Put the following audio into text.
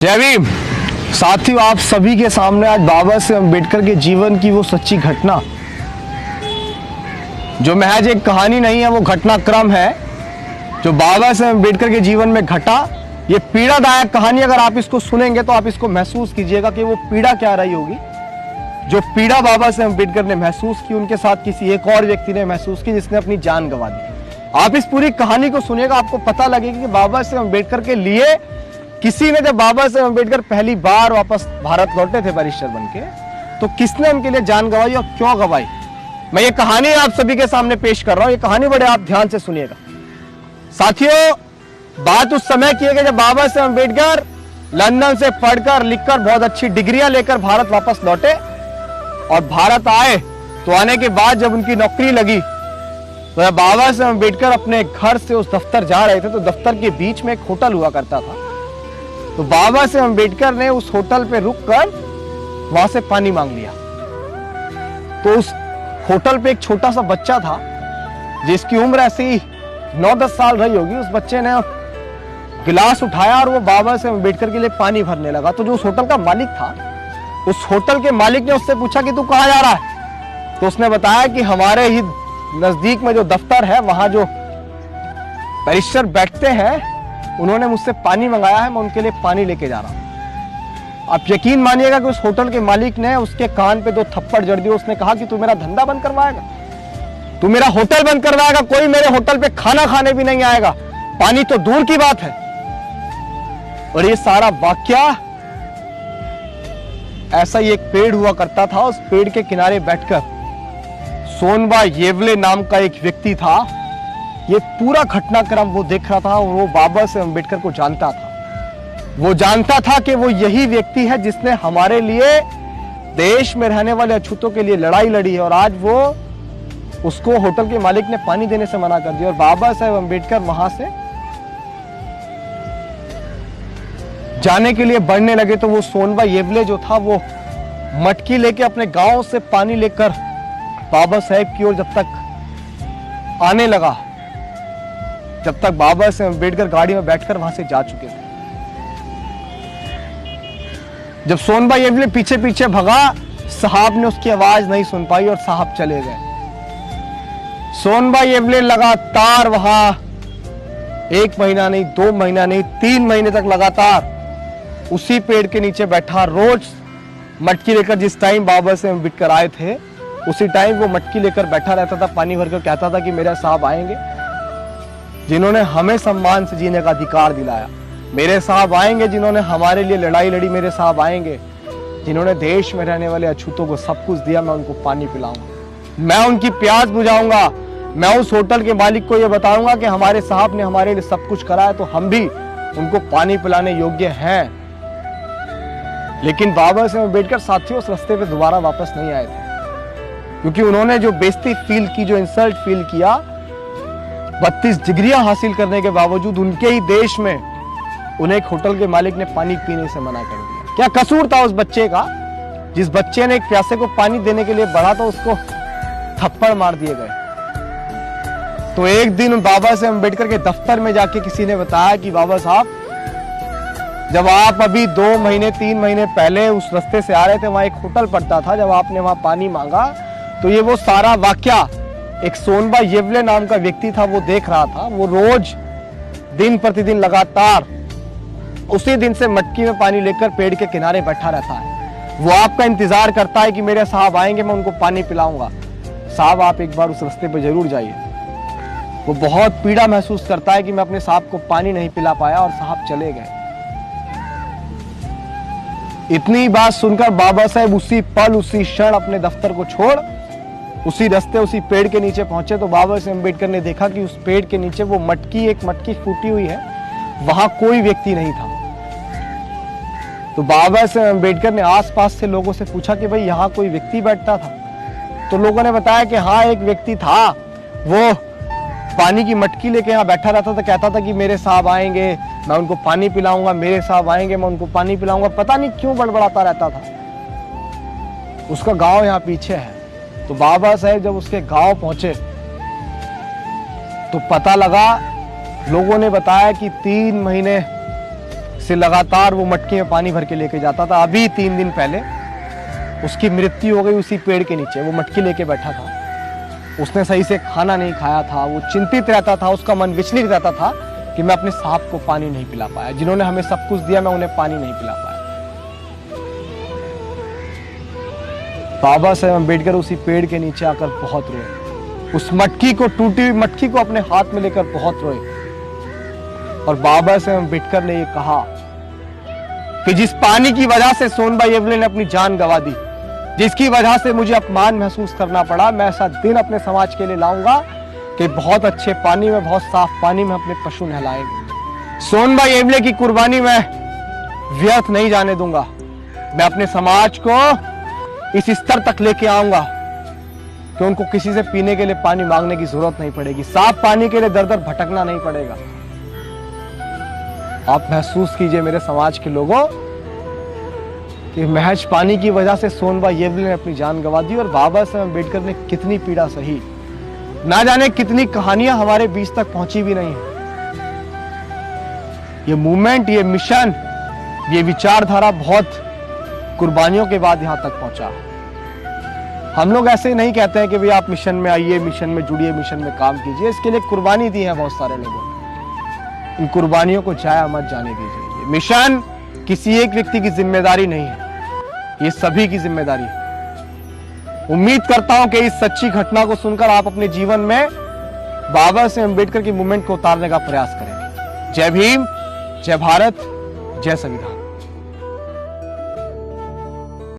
जय भीम। साथियों, आप सभी के सामने आज बाबा साहेब अम्बेडकर के जीवन की वो सच्ची घटना, जो महज एक कहानी नहीं है, वो घटनाक्रम है जो बाबा साहेब अम्बेडकर के जीवन में घटा। ये पीड़ादायक कहानी, अगर आप इसको सुनेंगे तो आप इसको महसूस कीजिएगा कि वो पीड़ा क्या रही होगी। जो पीड़ा बाबा साहेब अम्बेडकर ने महसूस की, उनके साथ किसी एक और व्यक्ति ने महसूस की जिसने अपनी जान गंवा दी। आप इस पूरी कहानी को सुनिएगा, आपको पता लगेगा कि बाबा साहेब अम्बेडकर के लिए किसी ने, जब बाबा साहेब अम्बेडकर पहली बार वापस भारत लौटे थे बैरिस्टर बनके, तो किसने उनके लिए जान गंवाई और क्यों गंवाई। मैं ये कहानी आप सभी के सामने पेश कर रहा हूं। ये कहानी बड़े आप ध्यान से सुनिएगा। साथियों, बात उस समय की है कि जब बाबा साहेब अम्बेडकर लंदन से पढ़कर लिखकर बहुत अच्छी डिग्रियां लेकर भारत वापस लौटे और भारत आए, तो आने के बाद जब उनकी नौकरी लगी, तो जब बाबा साहेब अम्बेडकर अपने घर से उस दफ्तर जा रहे थे, तो दफ्तर के बीच में एक होटल हुआ करता था। तो बाबा साहेब अम्बेडकर ने उस होटल पे रुककर वहां से पानी मांग लिया। तो उस होटल पे एक छोटा सा बच्चा था जिसकी उम्र ऐसी 9-10 साल रही होगी। उस बच्चे ने गिलास उठाया और वो बाबा साहेब अम्बेडकर के लिए पानी भरने लगा। तो जो उस होटल का मालिक था, उस होटल के मालिक ने उससे पूछा कि तू कहां जा रहा है। तो उसने बताया कि हमारे ही नजदीक में जो दफ्तर है, वहां जो बैरिस्टर बैठते हैं, उन्होंने मुझसे पानी मंगाया है, मैं उनके लिए पानी लेके जा रहा हूं। आप यकीन मानिएगा कि उस होटल के मालिक ने उसके कान पे 2 थप्पड़ जड़ दिए। उसने कहा कि तू मेरा धंधा बंद करवाएगा, तू मेरा होटल बंद करवाएगा, कोई मेरे होटल पे खाना खाने भी नहीं आएगा, पानी तो दूर की बात है। और ये सारा वाकया ऐसा ही एक पेड़ हुआ करता था। उस पेड़ के किनारे बैठकर सोनबा येवले नाम का एक व्यक्ति था। ये पूरा घटनाक्रम वो देख रहा था और वो बाबा साहेब अम्बेडकर को जानता था। वो जानता था कि वो यही व्यक्ति है जिसने हमारे लिए, देश में रहने वाले अछूतों के लिए लड़ाई लड़ी है। और आज वो, उसको होटल के मालिक ने पानी देने से मना कर दिया और बाबा साहेब अम्बेडकर वहां से जाने के लिए बढ़ने लगे। तो वो सोनबा येवले जो था, वो मटकी लेके अपने गांव से पानी लेकर बाबा साहेब की ओर जब तक आने लगा, जब तक बाबा साहेब अम्बेडकर गाड़ी में बैठकर वहां से जा चुके थे। जब सोनबा येवले पीछे पीछे भगा, साहब ने उसकी आवाज नहीं सुन पाई और साहब चले गए। सोनबा येवले लगातार वहां 1 महीना नहीं, 2 महीना नहीं, 3 महीने तक लगातार उसी पेड़ के नीचे बैठा, रोज मटकी लेकर, जिस टाइम बाबा साहेब अम्बेडकर आए थे उसी टाइम वो मटकी लेकर बैठा रहता था, पानी भरकर कहता था कि मेरे साहब आएंगे जिन्होंने हमें सम्मान से जीने का अधिकार दिलाया, मेरे साहब आएंगे जिन्होंने हमारे लिए लड़ाई लड़ी, मेरे साहब आएंगे जिन्होंने देश में रहने वाले अछूतों को सब कुछ दिया, मैं उनको पानी पिलाऊंगा, मैं उनकी प्यास बुझाऊंगा, मैं उस होटल के मालिक को यह बताऊंगा कि हमारे साहब ने हमारे लिए सब कुछ करा है, तो हम भी उनको पानी पिलाने योग्य हैं। लेकिन बाबा साहेब अम्बेडकर साथियों उस रास्ते पे दोबारा वापस नहीं आए थे, क्योंकि उन्होंने जो बेइज्जती फील की, जो इंसल्ट फील किया, 32 डिग्रियां हासिल करने के बावजूद उनके ही देश में उन्हें एक होटल के मालिक ने पानी पीने से मना कर दिया। क्या कसूर था उस बच्चे का? जिस बच्चे ने एक प्यासे को पानी देने के लिए बढ़ा तो उसको थप्पड़ मार दिए गए। तो एक दिन बाबा साहेब अम्बेडकर के दफ्तर में जाके किसी ने बताया कि बाबा साहब, जब आप अभी 2 महीने 3 महीने पहले उस रास्ते से आ रहे थे, वहां एक होटल पड़ता था, जब आपने वहां पानी मांगा तो ये वो सारा वाकया एक सोनबा येवले नाम का व्यक्ति था, वो देख रहा था। वो रोज दिन प्रतिदिन लगातार उसी दिन से मटकी में पानी लेकर पेड़ के किनारे बैठा रहता है। वो आपका इंतजार करता है कि मेरे साहब आएंगे, मैं उनको पानी पिलाऊंगा। साहब, आप एक बार उस रास्ते पर जरूर जाइए। वो बहुत पीड़ा महसूस करता है कि मैं अपने साहब को पानी नहीं पिला पाया और साहब चले गए। इतनी बात सुनकर बाबा साहेब उसी पल, उसी क्षण अपने दफ्तर को छोड़ उसी रास्ते, उसी पेड़ के नीचे पहुंचे। तो बाबा साहेब अम्बेडकर ने देखा कि उस पेड़ के नीचे वो मटकी, एक मटकी फूटी हुई है, वहां कोई व्यक्ति नहीं था। तो बाबा साहेब अम्बेडकर ने आसपास से लोगों से पूछा कि भाई यहाँ कोई व्यक्ति बैठता था? तो लोगों ने बताया कि हाँ, एक व्यक्ति था, वो पानी की मटकी लेके यहाँ बैठा रहता था, कहता था कि मेरे साहब आएंगे, मैं उनको पानी पिलाऊंगा, मेरे साहब आएंगे, मैं उनको पानी पिलाऊंगा। पता नहीं क्यों बड़बड़ाता रहता था। उसका गांव यहाँ पीछे है। तो बाबा साहेब जब उसके गांव पहुंचे तो पता लगा, लोगों ने बताया कि 3 महीने जिसे लगातार वो मटकी में पानी भर के लेके जाता था। अभी 3 दिन पहले उसकी मृत्यु हो गई उसी पेड़ के नीचे। वो मटकी लेके बैठा था, उसने सही से खाना नहीं खाया था, वो चिंतित रहता था, उसका मन विचलित रहता था कि मैं अपने सांप को पानी नहीं पिला पाया, जिन्होंने हमें सब कुछ दिया मैं उन्हें पानी नहीं पिला पाया। बाबा साहेब अम्बेडकर उसी पेड़ के नीचे आकर बहुत रोए, उस मटकी को, टूटी हुई मटकी को अपने हाथ में लेकर बहुत रोए। और बाबा साहेब अम्बेडकर ने ये कहा कि जिस पानी की वजह से सोनबाई एवले ने अपनी जान गंवा दी, जिसकी वजह से मुझे अपमान महसूस करना पड़ा, मैं ऐसा दिन अपने समाज के लिए लाऊंगा कि बहुत अच्छे पानी में, बहुत साफ पानी में अपने पशु नहलाएंगे। सोनबाई एवले की कुर्बानी मैं व्यर्थ नहीं जाने दूंगा। मैं अपने समाज को इस स्तर तक लेके आऊंगा कि उनको किसी से पीने के लिए पानी मांगने की जरूरत नहीं पड़ेगी, साफ पानी के लिए दर दर भटकना नहीं पड़ेगा। आप महसूस कीजिए मेरे समाज के लोगों कि महज पानी की वजह से सोनबाई एवले ने अपनी जान गंवा दी और बाबा साहेब अम्बेडकर ने कितनी पीड़ा सही। ना जाने कितनी कहानियां हमारे बीच तक पहुंची भी नहीं है। ये मूवमेंट, ये मिशन, ये विचारधारा बहुत कुर्बानियों के बाद यहां तक पहुंचा। हम लोग ऐसे नहीं कहते हैं कि भाई आप मिशन में आइए, मिशन में जुड़िए, मिशन में काम कीजिए। इसके लिए कुर्बानी दी है बहुत सारे लोगों ने। इन कुर्बानियों को जाया मत जाने दीजिए। मिशन किसी एक व्यक्ति की जिम्मेदारी नहीं है, ये सभी की जिम्मेदारी है। उम्मीद करता हूं कि इस सच्ची घटना को सुनकर आप अपने जीवन में बाबा साहेब अम्बेडकर की मूवमेंट को उतारने का प्रयास करेंगे। जय भीम, जय भारत, जय संविधान।